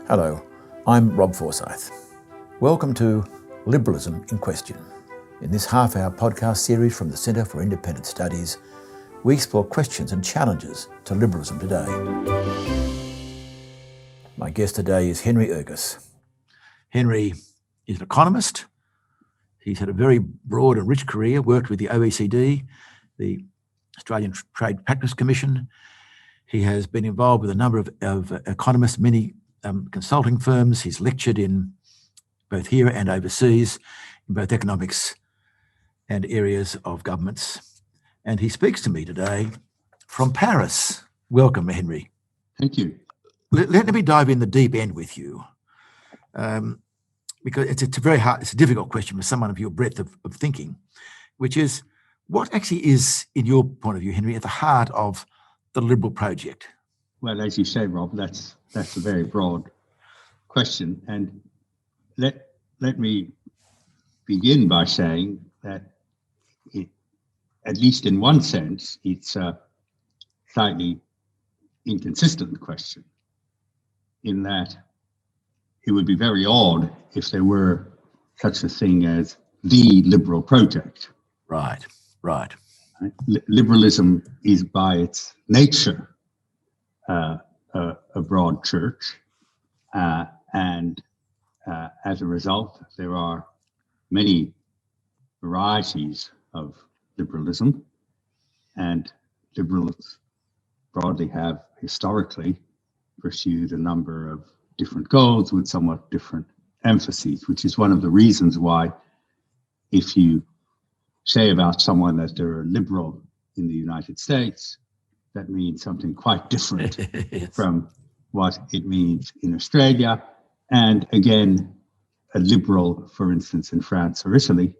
Hello, I'm Rob Forsyth. Welcome to Liberalism in Question. In this half-hour podcast series from the Centre for Independent Studies, we explore questions and challenges to liberalism today. My guest today is Henry Ergas. Henry is an economist. He's had a very broad and rich career, worked with the OECD, the Australian Trade Practice Commission. He has been involved with a number of economists, many consulting firms. He's lectured in both here and overseas, in both economics and areas of governments. And he speaks to me today from Paris. Welcome, Henry. Thank you. Let me dive in the deep end with you, because it's a difficult question for someone of your breadth of thinking, which is, what actually is, in your point of view, Henry, at the heart of the Liberal project? Well, as you say, Rob, that's a very broad question. And let me begin by saying that at least in one sense, it's a slightly inconsistent question, in that it would be very odd if there were such a thing as the liberal project. Right. Liberalism is by its nature a broad church, and as a result, there are many varieties of liberalism, and liberals broadly have historically pursued a number of different goals with somewhat different emphases, which is one of the reasons why, if you say about someone that they're a liberal in the United States, that means something quite different Yes. from what it means in Australia. And again, a liberal, for instance, in France or Italy,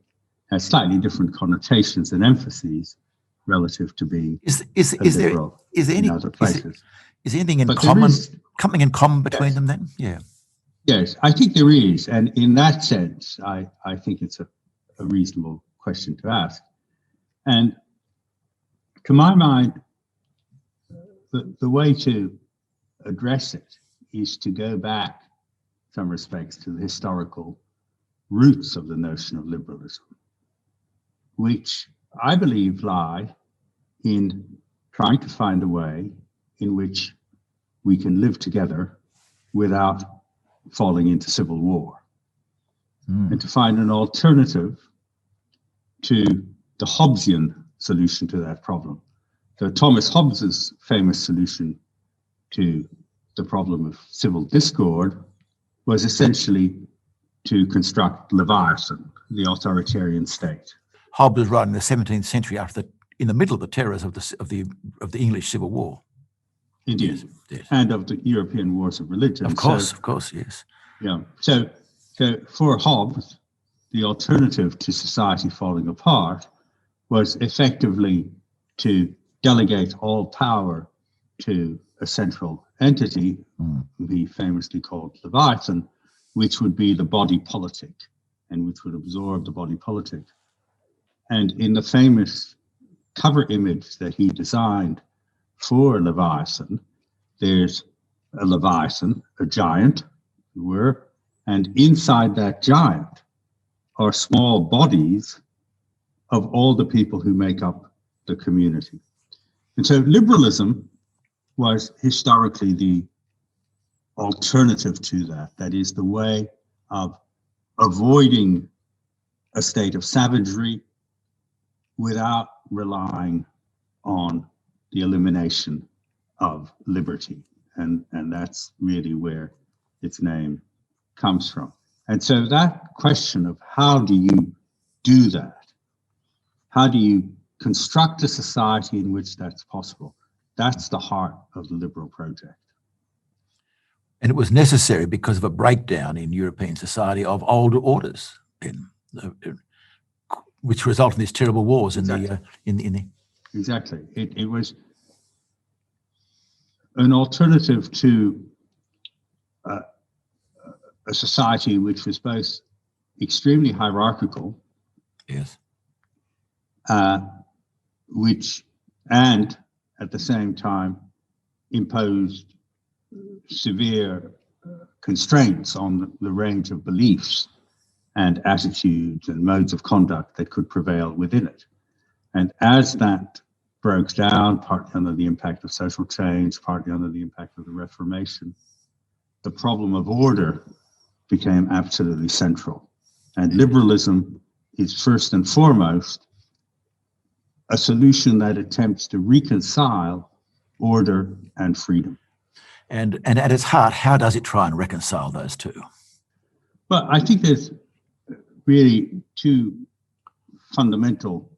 has slightly different connotations and emphases relative to being liberal in other places. Is there anything in But common, there is, something in common between yes, them then? Yeah. Yes, I think there is. And in that sense, I think it's a reasonable question to ask. And to my mind, the way to address it is to go back, in some respects, to the historical roots of the notion of liberalism, which I believe lie in trying to find a way in which we can live together without falling into civil war, and to find an alternative to the Hobbesian solution to that problem. So Thomas Hobbes's famous solution to the problem of civil discord was essentially to construct Leviathan, the authoritarian state. Hobbes was writing in the 17th century in the middle of the terrors of the English Civil War. Indeed, Yes. and of the European wars of religion. Of course, yes. Yeah. So for Hobbes, the alternative to society falling apart was effectively to delegate all power to a central entity, he famously called Leviathan, which would be the body politic, and which would absorb the body politic. And in the famous cover image that he designed for Leviathan, there's a Leviathan, a giant, and inside that giant are small bodies of all the people who make up the community. And so liberalism was historically the alternative to that. That is the way of avoiding a state of savagery without relying on the elimination of liberty. And that's really where its name comes from. And so that question of how do you do that? How do you construct a society in which that's possible? That's the heart of the liberal project. And it was necessary because of a breakdown in European society of old orders, which resulted in these terrible wars Exactly. in the. Exactly. It was an alternative to a society which was both extremely hierarchical, Yes. which, and at the same time, imposed severe constraints on the range of beliefs and attitudes and modes of conduct that could prevail within it. And as that broke down, partly under the impact of social change, partly under the impact of the Reformation, the problem of order became absolutely central. And liberalism is first and foremost a solution that attempts to reconcile order and freedom. And at its heart, how does it try and reconcile those two? Well, I think there's really two fundamental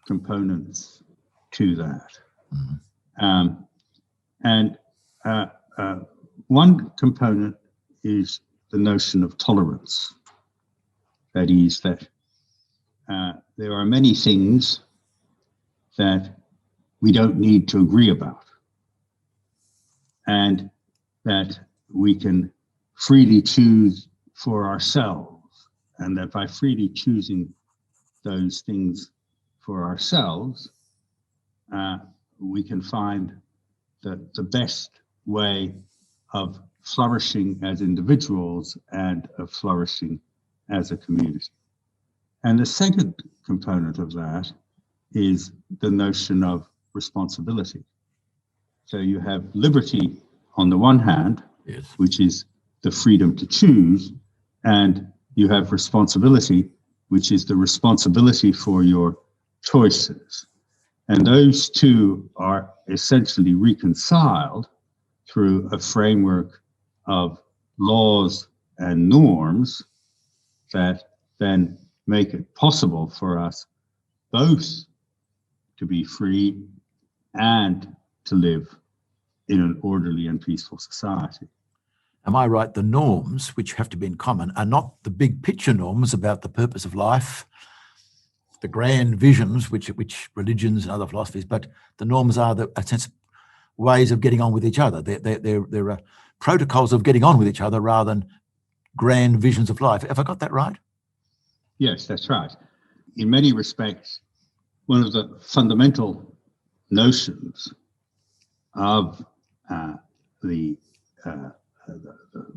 components to that. One component is the notion of tolerance. That is, that there are many things that we don't need to agree about, and that we can freely choose for ourselves, and that by freely choosing those things for ourselves, we can find the best way of flourishing as individuals and of flourishing as a community. And the second component of that is the notion of responsibility. So you have liberty on the one hand, Yes. which is the freedom to choose, and you have responsibility, which is the responsibility for your choices. And those two are essentially reconciled through a framework of laws and norms that then make it possible for us both to be free and to live in an orderly and peaceful society. Am I right? The norms, which have to be in common, are not the big picture norms about the purpose of life, the grand visions, which religions and other philosophies, but the norms are a sense of ways of getting on with each other. There are protocols of getting on with each other rather than grand visions of life. Have I got that right? Yes, that's right. In many respects, one of the fundamental notions of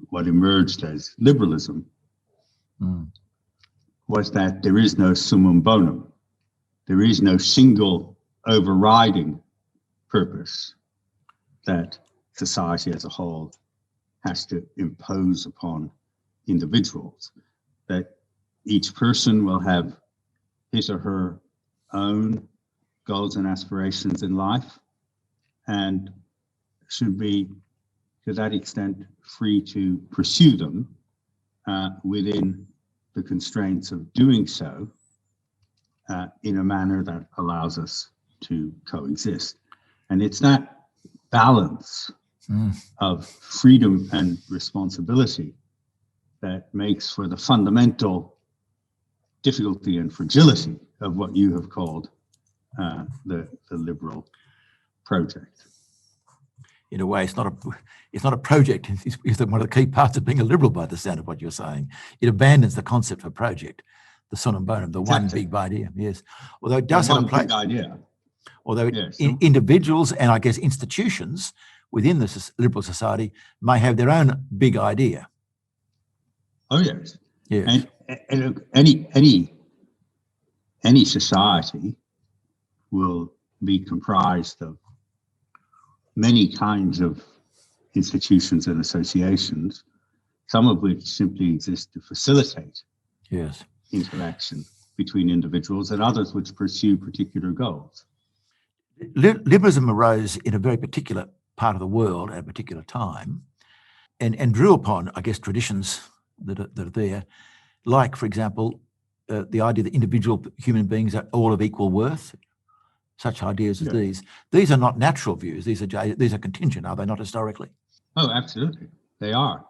what emerged as liberalism was that there is no summum bonum. There is no single overriding purpose that society as a whole has to impose upon individuals, that each person will have his or her own goals and aspirations in life and should be, to that extent, free to pursue them within the constraints of doing so in a manner that allows us to coexist. And it's that balance of freedom and responsibility that makes for the fundamental difficulty and fragility of what you have called the liberal project. In a way, it's not a project. It's one of the key parts of being a liberal, by the sound of what you're saying. It abandons the concept of project, the summum bonum, the one big idea. Yes, although it does have a big idea. Although yes. Individuals and I guess institutions within the liberal society may have their own big idea. Oh yes. Yes. And any society will be comprised of many kinds of institutions and associations, some of which simply exist to facilitate Yes. interaction between individuals, and others which pursue particular goals. Liberalism arose in a very particular part of the world at a particular time and drew upon, I guess, traditions that are there, like, for example, the idea that individual human beings are all of equal worth. Such ideas as these are not natural views. These are contingent, are they not, historically? Oh, absolutely. They are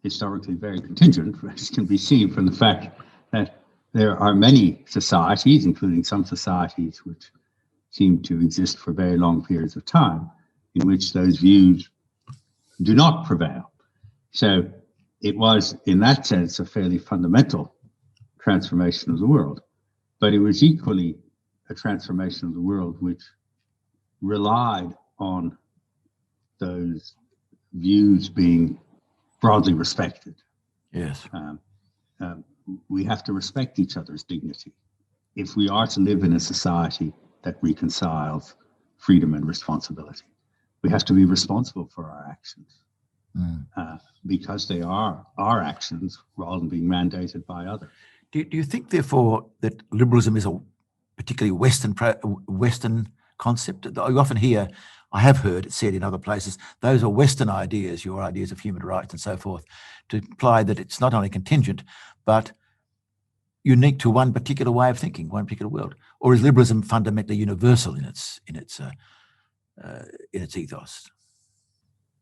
historically very contingent, as can be seen from the fact that there are many societies, including some societies which seem to exist for very long periods of time, in which those views do not prevail. So it was, in that sense, a fairly fundamental transformation of the world. But it was equally a transformation of the world which relied on those views being broadly respected. Yes. We have to respect each other's dignity if we are to live in a society that reconciles freedom and responsibility. We have to be responsible for our actions because they are our actions rather than being mandated by others. Do you think, therefore, that liberalism is a particularly Western concept? You often hear, I have heard it said in other places, those are Western ideas, your ideas of human rights and so forth, to imply that it's not only contingent, but unique to one particular way of thinking, one particular world. Or is liberalism fundamentally universal in its ethos?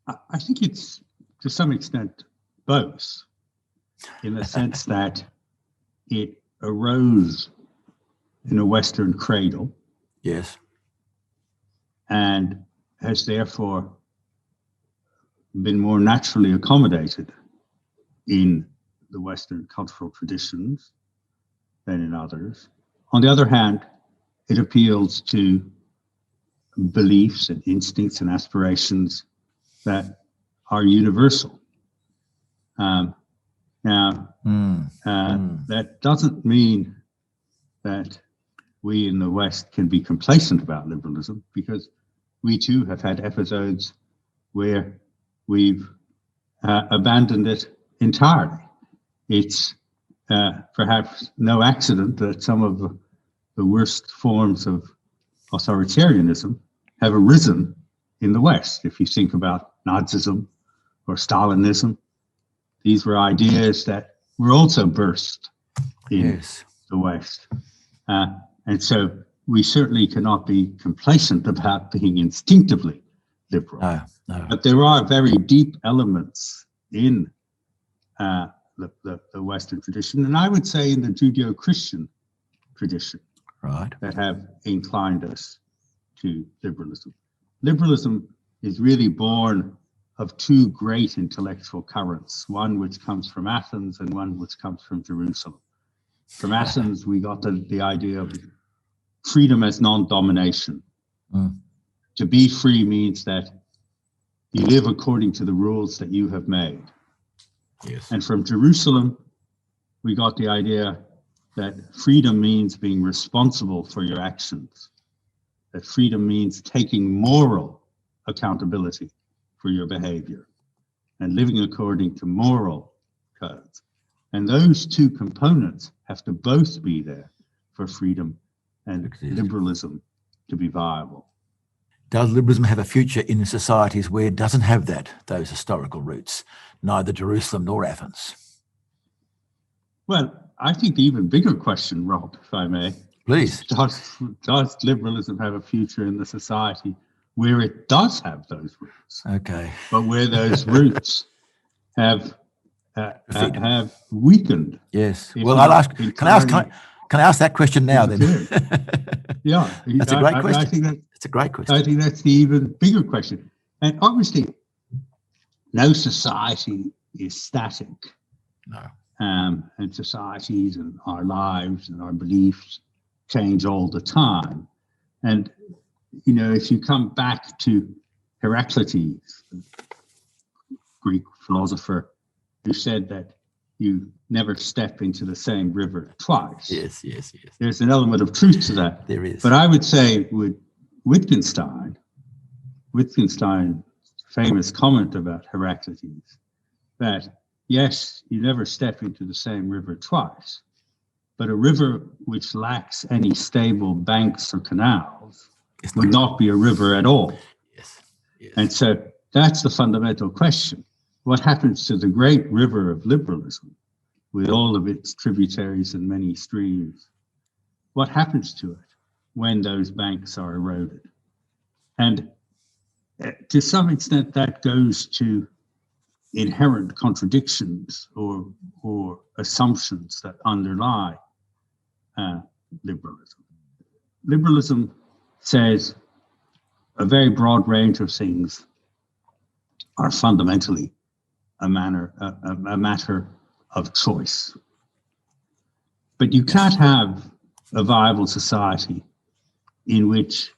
I think it's, to some extent, both, in the sense that it arose in a Western cradle. Yes. And has therefore been more naturally accommodated in the Western cultural traditions than in others. On the other hand, it appeals to beliefs and instincts and aspirations that are universal. That doesn't mean that we in the West can be complacent about liberalism, because we too have had episodes where we've abandoned it entirely. It's perhaps no accident that some of the worst forms of authoritarianism have arisen in the West. If you think about Nazism or Stalinism, these were ideas that were also birthed in the West. And so we certainly cannot be complacent about being instinctively liberal. No. But there are very deep elements in the Western tradition, and I would say in the Judeo-Christian tradition, that have inclined us to liberalism. Liberalism is really born of two great intellectual currents, one which comes from Athens and one which comes from Jerusalem. From Athens, we got the idea of freedom as non-domination. To be free means that you live according to the rules that you have made. Yes. And from Jerusalem, we got the idea that freedom means being responsible for your actions, that freedom means taking moral accountability for your behavior and living according to moral codes. And those two components have to both be there for freedom and liberalism to be viable. Does liberalism have a future in societies where it doesn't have those historical roots, neither Jerusalem nor Athens? Well, I think the even bigger question, Rob, if I may, please, does liberalism have a future in the society where it does have those roots? Okay. But where those roots have weakened. Yes. Well, I'll ask. Can I ask that question now then? Yeah, that's a great question. I think it's a great question. I think that's the even bigger question. And obviously, no society is static. No. And societies and our lives and our beliefs change all the time. And you know, if you come back to Heraclitus, the Greek philosopher, who said that you never step into the same river twice. Yes. There's an element of truth to that. There is. But I would say with Wittgenstein's famous comment about Heraclitus, that yes, you never step into the same river twice, but a river which lacks any stable banks or canals would not be a river at all. Yes. And so that's the fundamental question. What happens to the great river of liberalism with all of its tributaries and many streams? What happens to it when those banks are eroded? And to some extent, that goes to inherent contradictions or assumptions that underlie liberalism. Liberalism says a very broad range of things are fundamentally a matter of choice. But you can't have a viable society in which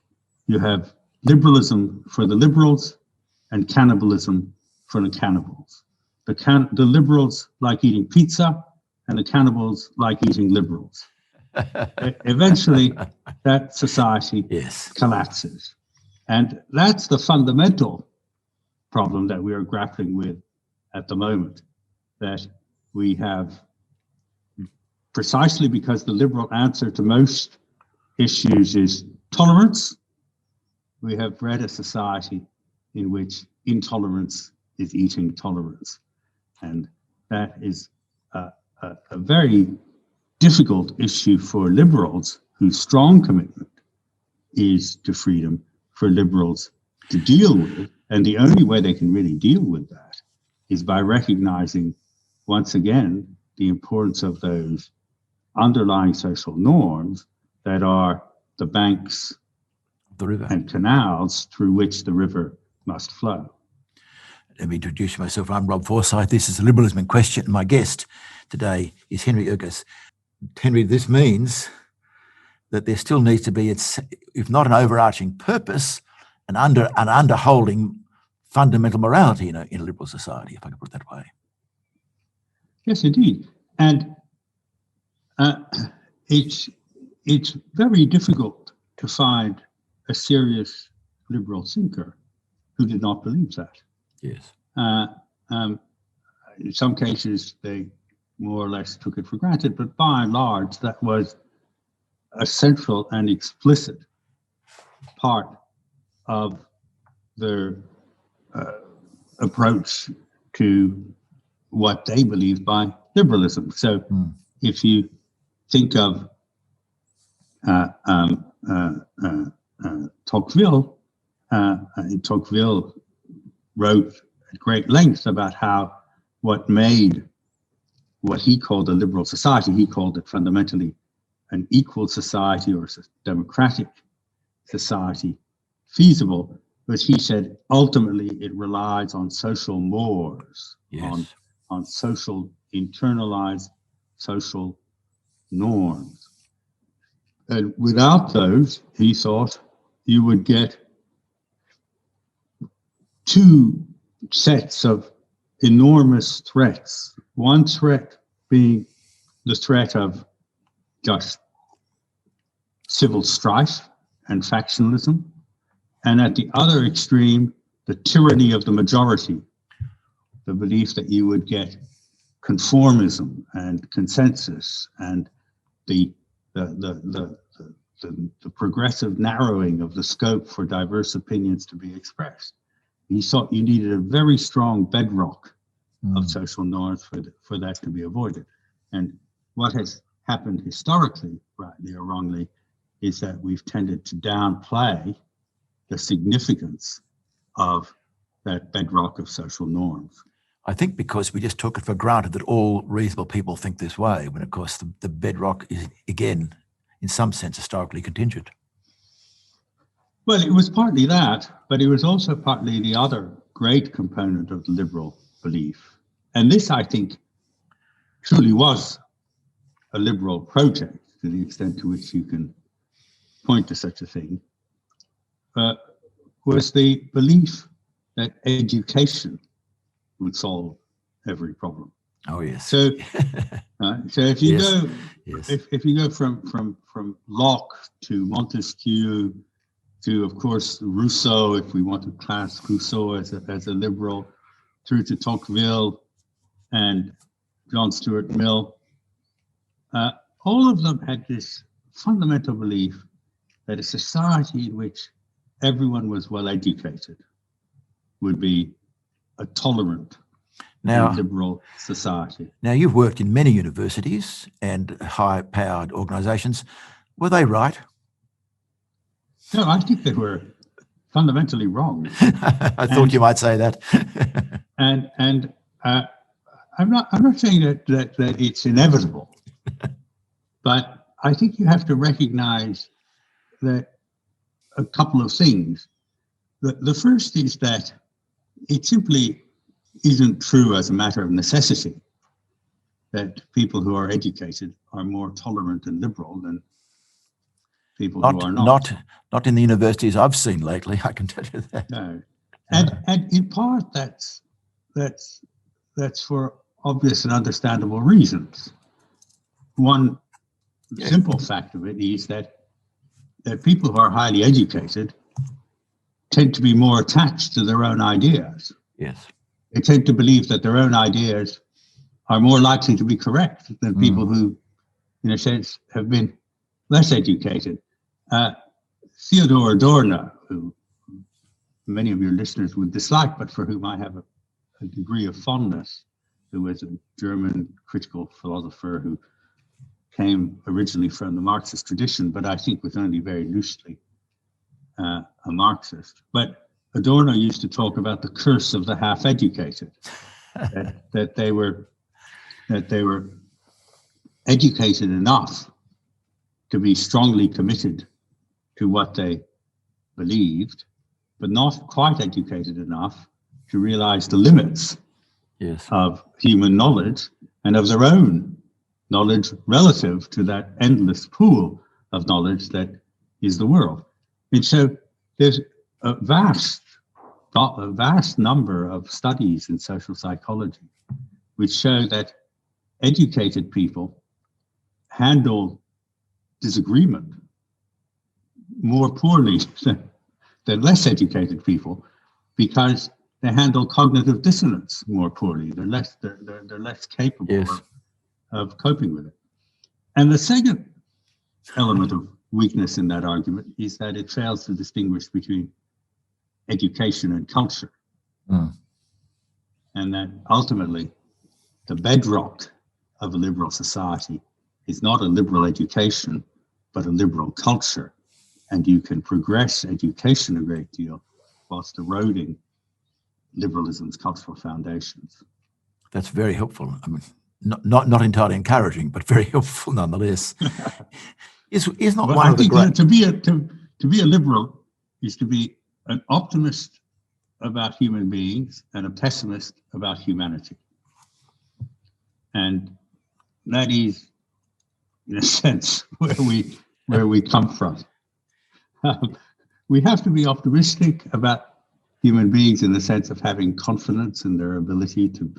you have liberalism for the liberals and cannibalism for the cannibals. the liberals like eating pizza and the cannibals like eating liberals. Eventually, that society Yes. collapses. And that's the fundamental problem that we are grappling with at the moment, that we have, precisely because the liberal answer to most issues is tolerance, we have bred a society in which intolerance is eating tolerance. And that is a very difficult issue for liberals whose strong commitment is to freedom for liberals to deal with. And the only way they can really deal with that is by recognizing, once again, the importance of those underlying social norms that are the banks, The river. and canals through which the river must flow. Let me introduce myself. I'm Rob Forsyth. This is Liberalism in Question. My guest today is Henry Ergas. Henry, this means that there still needs to be, if not an overarching purpose, an underholding fundamental morality in a liberal society, if I could put it that way. Yes, indeed. And it's very difficult to find a serious liberal thinker who did not believe that. Yes. In some cases, they more or less took it for granted, but by and large, that was a central and explicit part of their approach to what they believed by liberalism. So if you think of Tocqueville, Tocqueville wrote at great length about how what made what he called a liberal society, he called it fundamentally an equal society or a democratic society, feasible, but he said ultimately it relies on social mores, Yes. on social internalized social norms. And without those, he thought, you would get two sets of enormous threats. One threat being the threat of just civil strife and factionalism, and at the other extreme, the tyranny of the majority, the belief that you would get conformism and consensus and the progressive narrowing of the scope for diverse opinions to be expressed. He thought you needed a very strong bedrock of social norms for that to be avoided. And what has happened historically, rightly or wrongly, is that we've tended to downplay the significance of that bedrock of social norms. I think because we just took it for granted that all reasonable people think this way, when of course the bedrock is, again, in some sense, historically contingent. Well, it was partly that, but it was also partly the other great component of the liberal belief. And this, I think, truly was a liberal project, to the extent to which you can point to such a thing, was the belief that education would solve every problem. Oh yes. So, so if you Yes. go, Yes. if you go from Locke to Montesquieu to, of course, Rousseau, if we want to class Rousseau as a liberal, through to Tocqueville and John Stuart Mill, all of them had this fundamental belief that a society in which everyone was well educated would be a tolerant and liberal society. Now, you've worked in many universities and high-powered organisations. Were they right? No, I think they were fundamentally wrong. I thought you might say that. and I'm not saying that it's inevitable, but I think you have to recognize that a couple of things. The first is that it simply isn't true as a matter of necessity that people who are educated are more tolerant and liberal than people who are not. Not in the universities I've seen lately, I can tell you that. No. And in part that's that's for obvious and understandable reasons. One simple fact of it is that people who are highly educated tend to be more attached to their own ideas. Yes. They tend to believe that their own ideas are more likely to be correct than people who, in a sense, have been less educated. Theodor Adorno, who many of your listeners would dislike, but for whom I have a degree of fondness, who was a German critical philosopher who came originally from the Marxist tradition, but I think was only very loosely a Marxist. But Adorno used to talk about the curse of the half-educated, that they were educated enough to be strongly committed to what they believed, but not quite educated enough to realize the limits of human knowledge and of their own knowledge relative to that endless pool of knowledge that is the world. And so there's a vast number of studies in social psychology which show that educated people handle disagreement more poorly than less educated people, because they handle cognitive dissonance more poorly. They're less capable of coping with it. And the second element of weakness in that argument is that it fails to distinguish between education and culture. And that ultimately the bedrock of a liberal society is not a liberal education, but a liberal culture. And you can progress education a great deal whilst eroding liberalism's cultural foundations. That's very helpful. I mean, not entirely encouraging, but very helpful nonetheless. Is not one of the great... To be a liberal is to be an optimist about human beings and a pessimist about humanity. And that is, in a sense, where we come from. We have to be optimistic about human beings in the sense of having confidence in their ability to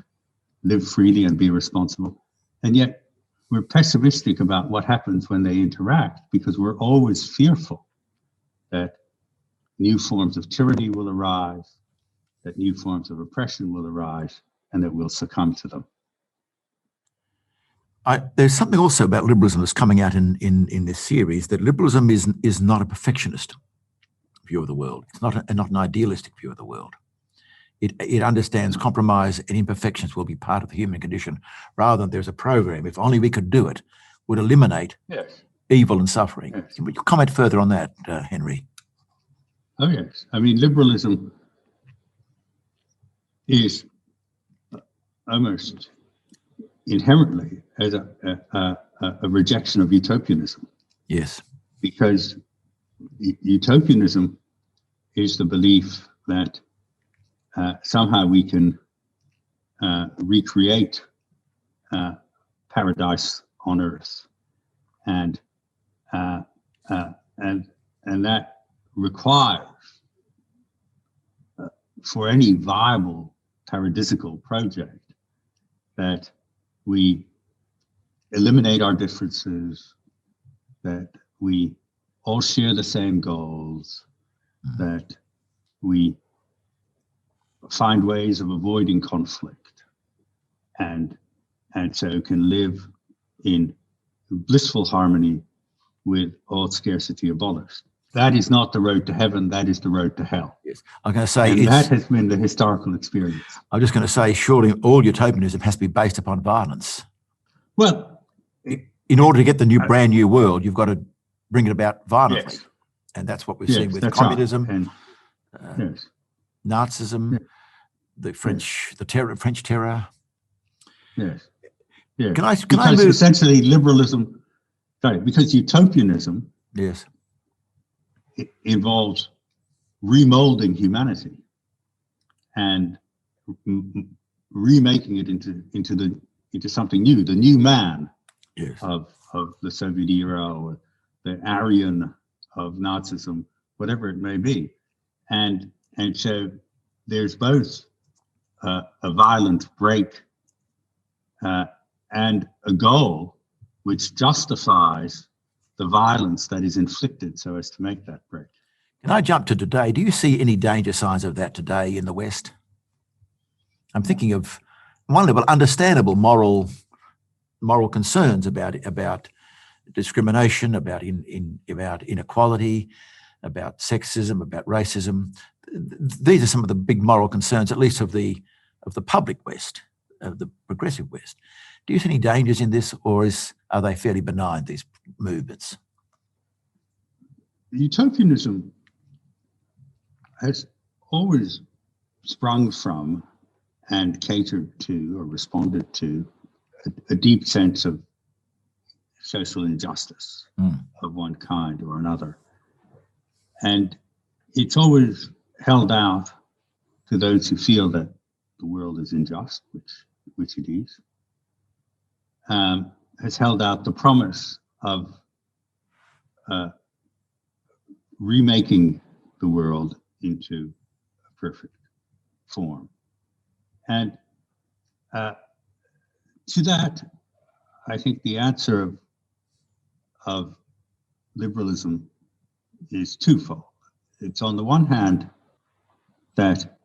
live freely and be responsible. And yet we're pessimistic about what happens when they interact, because we're always fearful that new forms of tyranny will arise, that new forms of oppression will arise, and that we'll succumb to them. There's something also about liberalism that's coming out in this series, that liberalism is not a perfectionist view of the world. It's not an idealistic view of the world. It understands compromise and imperfections will be part of the human condition, rather than there's a program, if only we could do it, would eliminate evil and suffering. Yes. Would you comment further on that, Henry? Oh, yes. I mean, liberalism is almost inherently as a rejection of utopianism. Yes. Because utopianism is the belief that somehow we can recreate paradise on earth, and that requires for any viable paradisical project that we eliminate our differences, that we all share the same goals, that we find ways of avoiding conflict, and so can live in blissful harmony with all scarcity abolished. That is not the road to heaven, that is the road to hell. Yes, I'm going to say that has been the historical experience. I'm just going to say, surely all utopianism has to be based upon violence. Well, in order to get the brand new world, you've got to bring it about violently. Yes. And that's what we've seen with communism, right. And, Nazism, the French terror. Yes. Yes. Can I because move? Essentially liberalism, because utopianism it involves remolding humanity and remaking it into something new, the new man of the Soviet era, or the Aryan of Nazism, whatever it may be. And so there's both a violent break and a goal which justifies the violence that is inflicted so as to make that break. Can I jump to today? Do you see any danger signs of that today in the West? I'm thinking of, on one level, understandable moral concerns about discrimination, about inequality, about sexism, about racism. These are some of the big moral concerns, at least of the public West, of the progressive West. Do you see any dangers in this, or are they fairly benign, these movements? Utopianism has always sprung from and catered to or responded to a deep sense of social injustice of one kind or another. And it's always held out to those who feel that the world is unjust, which it is, has held out the promise of remaking the world into a perfect form. And to that, I think the answer of liberalism is twofold. It's on the one hand that,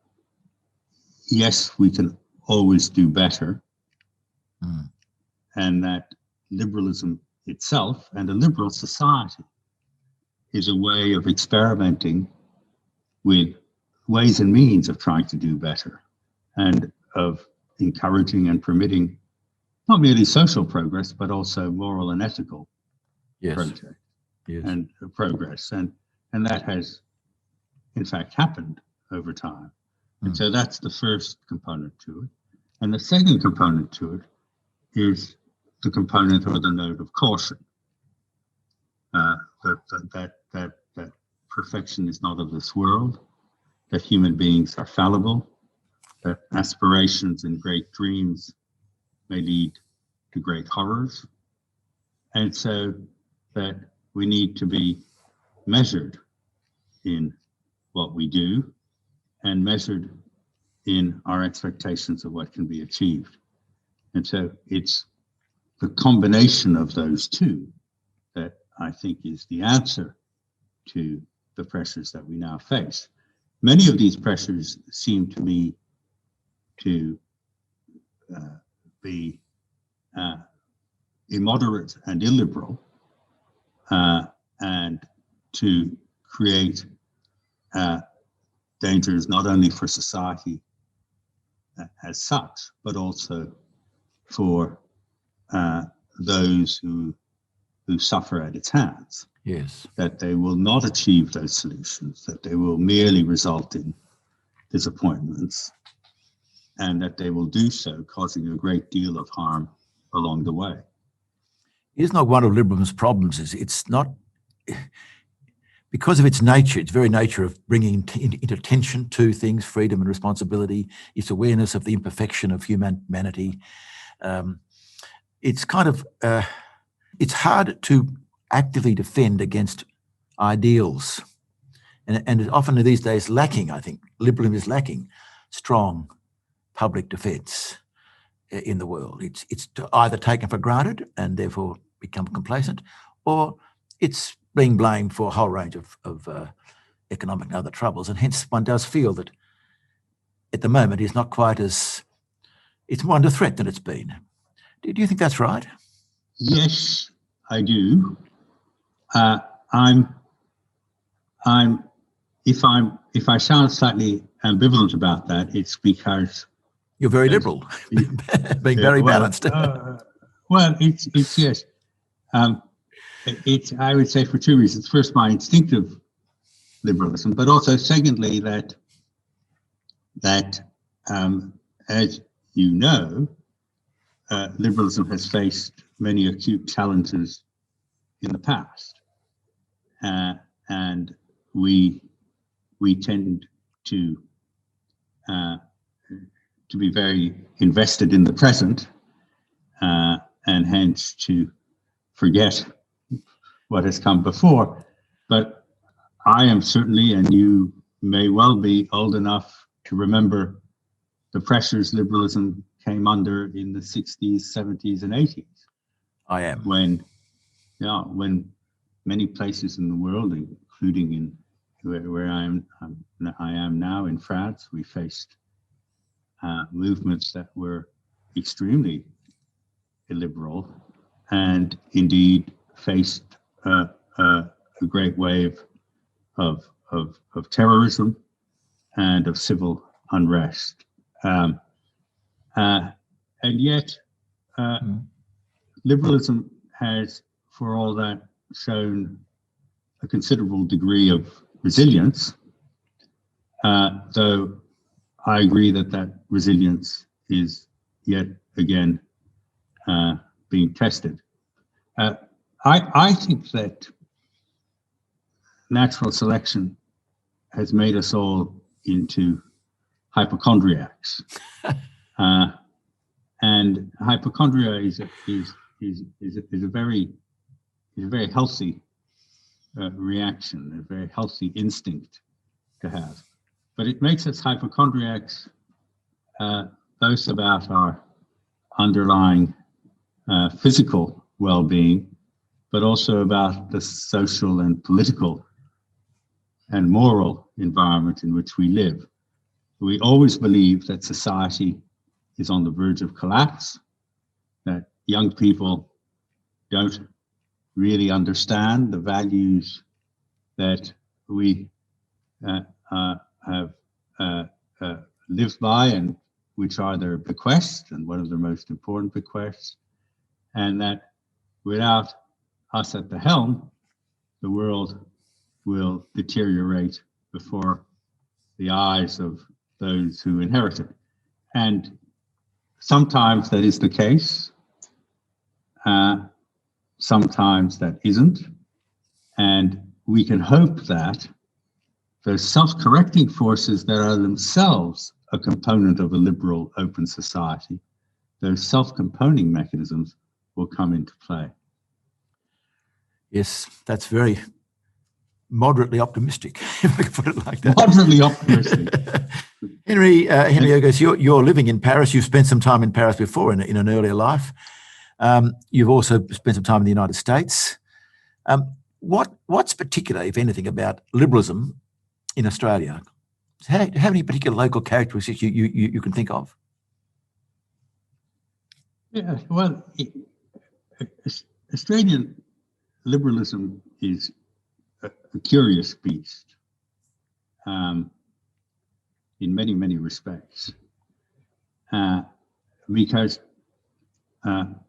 yes, we can always do better, and that liberalism itself and a liberal society is a way of experimenting with ways and means of trying to do better and of encouraging and permitting not merely social progress, but also moral and ethical and progress. And that has, in fact, happened over time. And so that's the first component to it. And the second component to it is the component or the note of caution. That perfection is not of this world, that human beings are fallible, that aspirations and great dreams may lead to great horrors, and so that we need to be measured in what we do and measured in our expectations of what can be achieved. And so it's the combination of those two that I think is the answer to the pressures that we now face. Many of these pressures seem to me to be immoderate and illiberal, and to create dangers not only for society as such, but also for those who suffer at its hands. Yes. That they will not achieve those solutions, that they will merely result in disappointments, and that they will do so causing a great deal of harm along the way. It's not one of liberalism's problems. It's not, because of its nature, its very nature of bringing into tension two things, freedom and responsibility, its awareness of the imperfection of humanity. It's kind of, it's hard to actively defend against ideals. And often these days lacking, I think, liberalism is lacking strong public defence in the world. It's either taken for granted and therefore become complacent, or it's being blamed for a whole range of economic and other troubles. And hence one does feel that at the moment it's not quite as, it's more under threat than it's been. Do you think that's right? Yes, I do. If I sound slightly ambivalent about that, it's because you're very liberal, being very balanced. Well, it's yes. It's, I would say, for two reasons. First, my instinctive liberalism, but also secondly that as you know, liberalism has faced many acute challenges in the past, and we tend to be very invested in the present, and hence to forget what has come before. But I am certainly, and you may well be, old enough to remember the pressures liberalism came under in the 60s, 70s, and 80s. I am. When many places in the world, including in where I am now in France, we faced movements that were extremely illiberal, and indeed faced a great wave of terrorism and of civil unrest. And yet, liberalism has, for all that, shown a considerable degree of resilience, though I agree that resilience is yet again being tested. I think that natural selection has made us all into hypochondriacs, and hypochondria is a very healthy reaction, a very healthy instinct to have. But it makes us hypochondriacs both about our underlying physical well-being, but also about the social and political and moral environment in which we live. We always believe that society is on the verge of collapse, that young people don't really understand the values that we have lived by, and which are their bequests, and one of their most important bequests, and that without us at the helm, the world will deteriorate before the eyes of those who inherit it. And sometimes that is the case, sometimes that isn't, and we can hope that those self-correcting forces that are themselves a component of a liberal, open society, those self-componing mechanisms will come into play. Yes, that's very moderately optimistic, if I can put it like that. Moderately optimistic. Henry Ergas, you're living in Paris. You've spent some time in Paris before in an earlier life. You've also spent some time in the United States. What's particular, if anything, about liberalism in Australia? How many particular local characteristics you can think of? Yeah, well, Australian liberalism is a curious beast in many, many respects, because on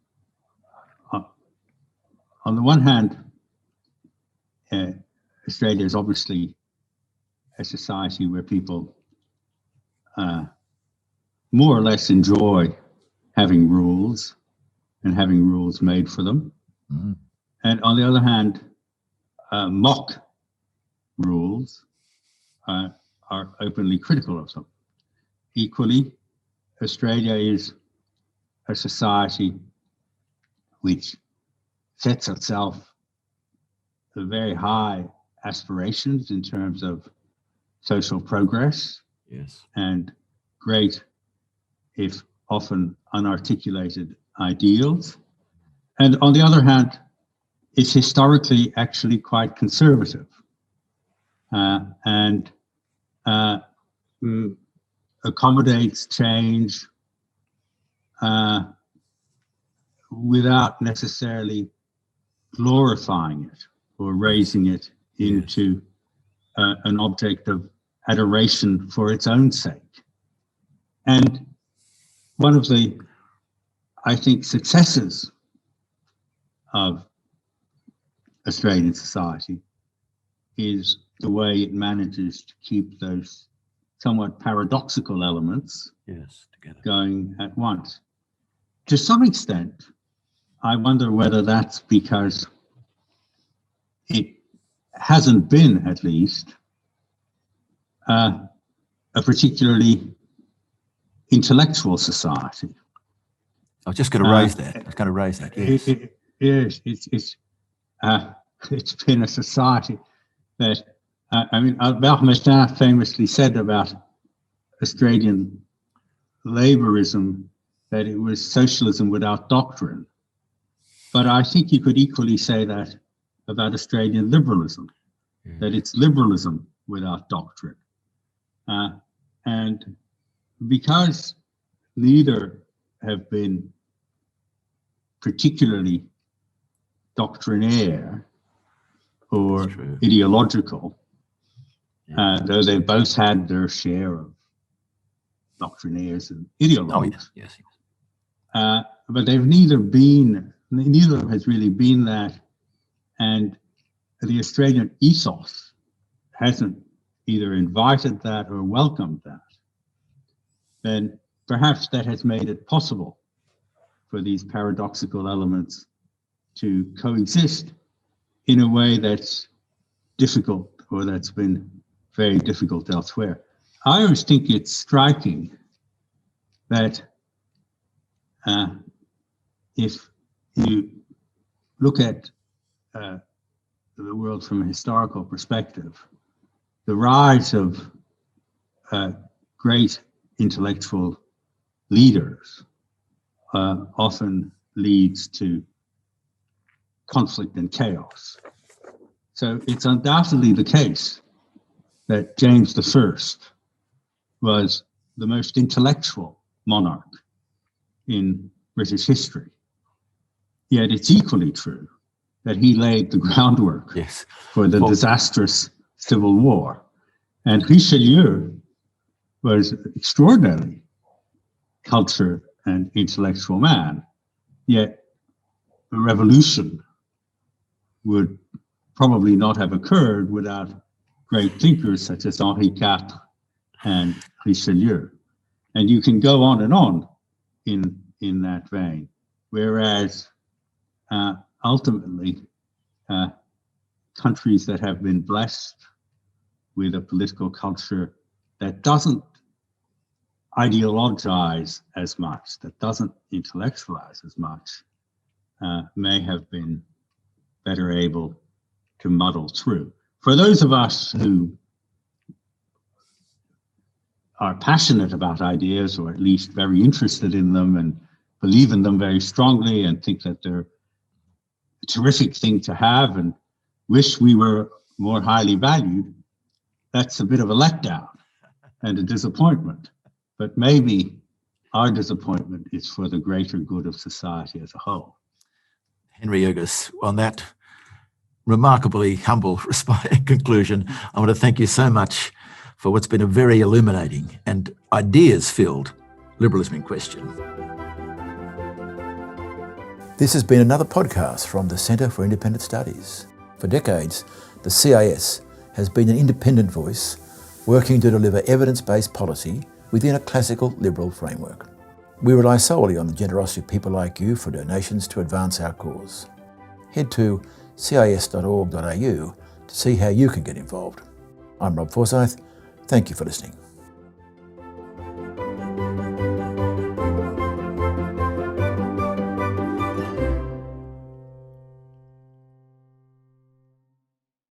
the one hand, Australia is obviously a society where people more or less enjoy having rules and having rules made for them. Mm-hmm. And on the other hand, mock rules are openly critical of them. Equally, Australia is a society which sets itself very high aspirations in terms of social progress. Yes. And great, if often unarticulated, ideals. And on the other hand, it's historically actually quite conservative and accommodates change without necessarily glorifying it or raising it into an object of adoration for its own sake. And one of the, I think, successes of Australian society is the way it manages to keep those somewhat paradoxical elements together, going at once. To some extent, I wonder whether that's because it hasn't been, at least, a particularly intellectual society. I was just going to raise that. Yes. It's been a society that, Albert Mestin famously said about Australian labourism that it was socialism without doctrine. But I think you could equally say that about Australian liberalism, that it's liberalism without doctrine. And because neither have been particularly doctrinaire or ideological, though they both had their share of doctrinaires and ideologues. But they've neither has really been that, and the Australian ethos hasn't either invited that or welcomed that. Then perhaps that has made it possible for these paradoxical elements to coexist in a way that's difficult, or that's been very difficult elsewhere. I always think it's striking that if you look at the world from a historical perspective, the rise of great intellectual leaders often leads to conflict and chaos. So it's undoubtedly the case that James I was the most intellectual monarch in British history. Yet it's equally true that he laid the groundwork for the disastrous Civil War. And Richelieu was an extraordinarily cultured and intellectual man, yet a revolution would probably not have occurred without great thinkers such as Henri IV and Richelieu. And you can go on and on in that vein. Whereas ultimately, countries that have been blessed with a political culture that doesn't ideologize as much, that doesn't intellectualize as much, may have been better able to muddle through. For those of us who are passionate about ideas, or at least very interested in them and believe in them very strongly and think that they're a terrific thing to have and wish we were more highly valued, that's a bit of a letdown and a disappointment. But maybe our disappointment is for the greater good of society as a whole. Henry Ergas, on that remarkably humble conclusion, I want to thank you so much for what's been a very illuminating and ideas-filled Liberalism in Question. This has been another podcast from the Centre for Independent Studies. For decades, the CIS has been an independent voice working to deliver evidence-based policy within a classical liberal framework. We rely solely on the generosity of people like you for donations to advance our cause. Head to cis.org.au to see how you can get involved. I'm Rob Forsyth. Thank you for listening.